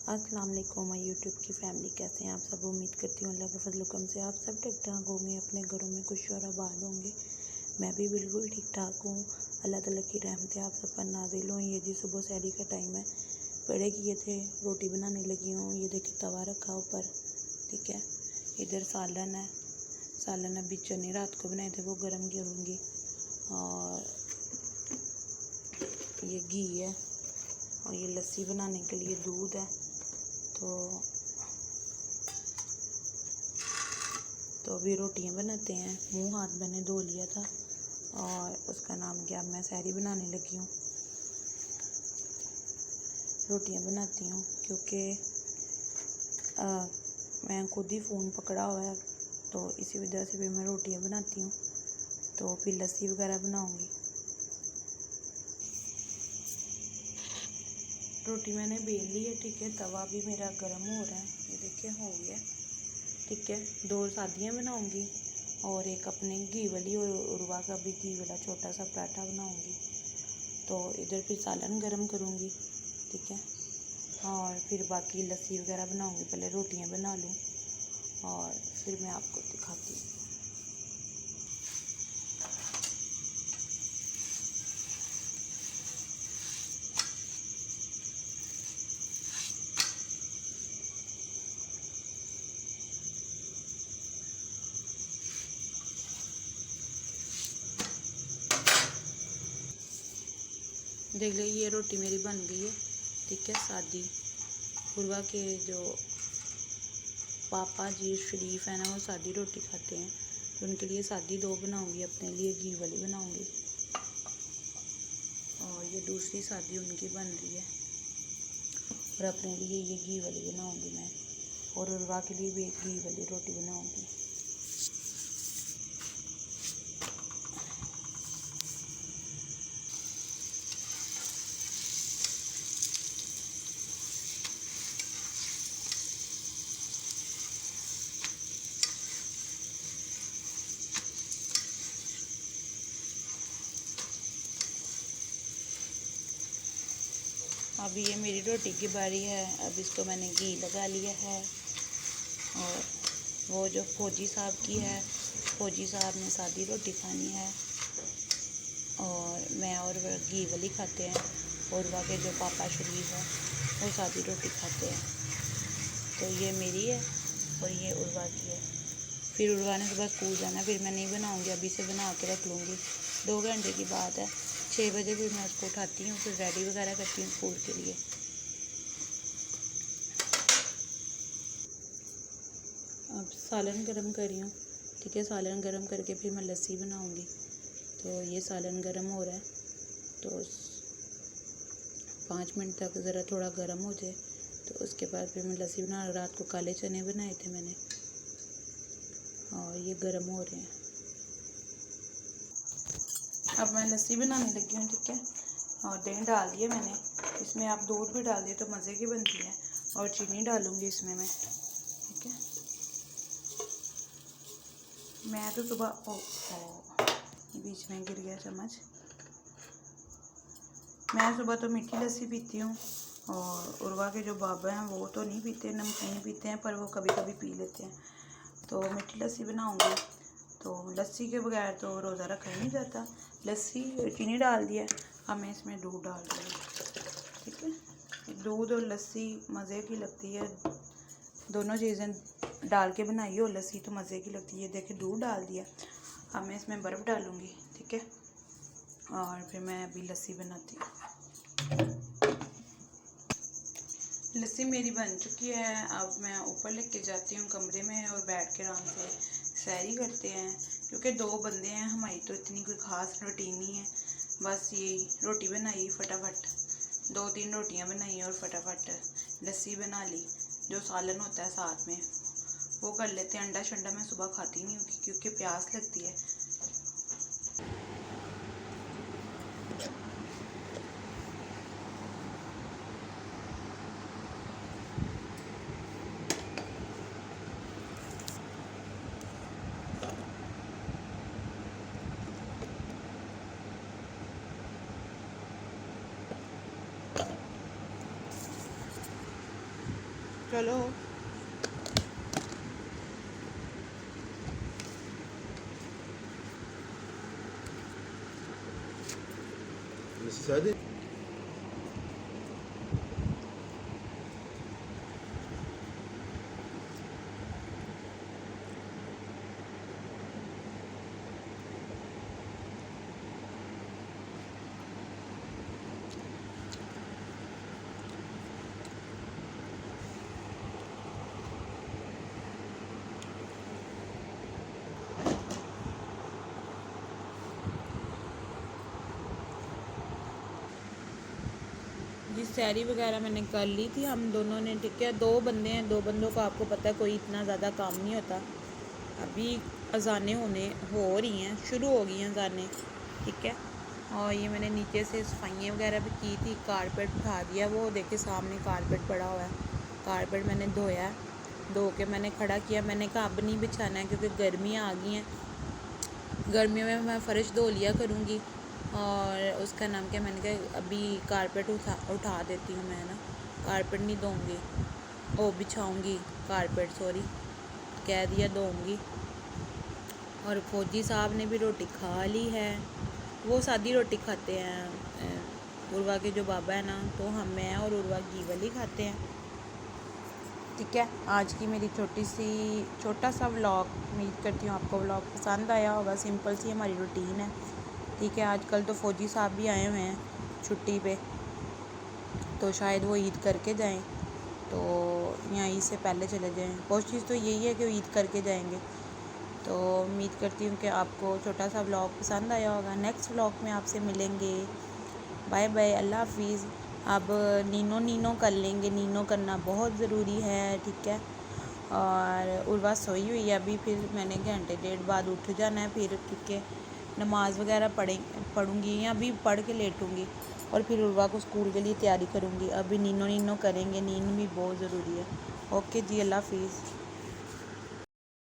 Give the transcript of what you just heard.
अस्सलाम वालेकुम my YouTube की फ़ैमिली, कैसे हैं आप सब। उम्मीद करती हूँ अल्लाह के फजल करम से आप सब ठीक ठाक होंगे, अपने घरों में खुश और आबाद होंगे। मैं भी बिल्कुल ठीक ठाक हूँ। अल्लाह ताला की रहमतें आप सब पर नाजिल हों। ये जी सुबह सहरी का टाइम है, बड़े किए थे, रोटी बनाने लगी हूँ। ये देखिए तवा रखा ऊपर, ठीक है। इधर सालन है, सालन अभी चने रात को बनाए थे वो गर्म करूँगी। और ये घी है और ये लस्सी बनाने के लिए दूध है। तो अभी रोटियां बनाते हैं। मुंह हाथ मैंने धो लिया था और उसका नाम क्या, मैं सहरी बनाने लगी हूँ। रोटियां बनाती हूँ क्योंकि मैं खुद ही फ़ोन पकड़ा हुआ है, तो इसी वजह से भी मैं रोटियां बनाती हूँ। तो फिर लस्सी वगैरह बनाऊँगी। रोटी मैंने बेल ली है, ठीक है। तवा भी मेरा गर्म हो रहा है, ये देखिए हो गया, ठीक है। 2 सादियाँ बनाऊंगी और एक अपने घी वाली और उर्वा का भी घी वाला छोटा सा पराठा बनाऊंगी। तो इधर फिर सालन गरम करूंगी, ठीक है। और फिर बाकी लस्सी वगैरह बनाऊंगी। पहले रोटियां बना लूँ और फिर मैं आपको दिखाती हूँ। देख लो ये रोटी मेरी बन गई है, ठीक है। सादी उर्वा के जो पापा जी शरीफ है ना, वो सादी रोटी खाते हैं, तो उनके लिए सादी 2 बनाऊंगी, अपने लिए घी वाली बनाऊंगी। और ये दूसरी सादी उनकी बन रही है और अपने लिए ये घी वाली बनाऊंगी मैं। और उर्वा के लिए भी एक घी वाली रोटी बनाऊंगी। अभी ये मेरी रोटी की बारी है। अब इसको मैंने घी लगा लिया है। और वो जो फौजी साहब की है, फौजी साहब ने सादी रोटी खानी है और मैं और घी वाली खाते हैं। और वहाँ के जो पापा शरीफ है वो सादी रोटी खाते हैं। तो ये मेरी है और ये उर्वा की है। फिर उर्वा ने सुबह स्कूल जाना, फिर मैं नहीं बनाऊंगी, अभी से बना के रख लूँगी। 2 घंटे की बात है, 6 बजे फिर मैं उसको उठाती हूँ, फिर रेडी वगैरह करती हूँ स्कूल के लिए। अब सालन गरम कर रही हूँ, ठीक है। सालन गरम करके फिर मैं लस्सी बनाऊँगी। तो ये सालन गरम हो रहा है, तो 5 मिनट तक ज़रा थोड़ा गरम हो जाए, तो उसके बाद फिर मैं लस्सी बना। रात को काले चने बनाए थे मैंने और ये गरम हो रहे हैं। अब मैं लस्सी बनाने लगी हूँ, ठीक है। और दही डाल दिया मैंने, इसमें आप दूध भी डाल दिए तो मज़े की बनती है। और चीनी डालूँगी इसमें मैं, ठीक है। मैं तो सुबह बीच में गिर गया चम्मच। मैं सुबह तो मीठी लस्सी पीती हूँ और उर्वा के जो बाबा हैं वो तो नहीं पीते, नमकीन पीते हैं, पर वो कभी कभी पी लेते हैं। तो मीठी लस्सी बनाऊँगी। तो लस्सी के बगैर तो रोज़ा रखा ही नहीं जाता। लस्सी चीनी डाल दिया, अब मैं इसमें दूध डाल दूँगी, ठीक है। दूध और लस्सी मज़े की लगती है, दोनों चीज़ें डाल के बनाई हो लस्सी तो मज़े की लगती है। देखिए दूध डाल दिया, अब मैं इसमें बर्फ़ डालूँगी, ठीक है। और फिर मैं अभी लस्सी बनाती हूँ। लस्सी मेरी बन चुकी है। अब मैं ऊपर लेके जाती हूँ कमरे में और बैठ के आराम से सहरी करते हैं, क्योंकि 2 बंदे हैं हमारी, तो इतनी कोई ख़ास रूटीन नहीं है। बस यही रोटी बनाई फटाफट, 2-3 रोटियां बनाई और फटाफट लस्सी बना ली। जो सालन होता है साथ में वो कर लेते हैं। अंडा शंडा मैं सुबह खाती नहीं हूँ क्योंकि प्यास लगती है। चलो Necessidade? जी सैरी वगैरह मैंने कर ली थी हम दोनों ने, ठीक है। 2 बंदे हैं, 2 बंदों का आपको पता है कोई इतना ज़्यादा काम नहीं होता। अभी अजानें हो रही हैं, शुरू हो गई हैं अजानें, ठीक है। और ये मैंने नीचे से सफाइयाँ वगैरह भी की थी, कारपेट उठा दिया। वो देखिए सामने कारपेट पड़ा हुआ है, कारपेट मैंने धोया है, धो के मैंने खड़ा किया। मैंने कहा अब नहीं बिछाना है क्योंकि गर्मियाँ आ गई हैं, गर्मियों में मैं फ़र्श धो लिया करूँगी। और उसका नाम क्या, मैंने कहा अभी कारपेट उठा देती हूँ मैं ना, कारपेट नहीं धोऊंगी, ओ बिछाऊंगी कारपेट, सॉरी कह दिया, धोऊंगी। और फौजी साहब ने भी रोटी खा ली है, वो सादी रोटी खाते हैं। उर्वा के जो बाबा है ना, तो हम मैं और उर्वा घी वाली खाते हैं, ठीक है। आज की मेरी छोटा सा व्लॉग, उम्मीद करती हूँ आपको व्लॉग पसंद आया होगा। सिंपल सी हमारी रूटीन है, ठीक है। आजकल तो फ़ौजी साहब भी आए हुए हैं छुट्टी पे, तो शायद वो ईद करके जाएं, तो यहाँ ईद से पहले चले जाएं। कोशिश तो यही है कि वो ईद करके जाएंगे। तो उम्मीद करती हूँ कि आपको छोटा सा व्लॉग पसंद आया होगा। नेक्स्ट व्लॉग में आपसे मिलेंगे। बाय बाय, अल्लाह हाफिज़। अब नीनो कर लेंगे, नीनो करना बहुत ज़रूरी है, ठीक है। और उर्वा सोई हुई है अभी, फिर मैंने घंटे 1.5 बाद उठ जाना है फिर, ठीक है। नमाज़ वगैरह पढ़ूँगी या अभी पढ़ के लेटूँगी और फिर उर्वा को स्कूल के लिए तैयारी करूँगी। अभी नीनो करेंगे, नींद भी बहुत ज़रूरी है। ओके जी, अल्लाह हाफिज़।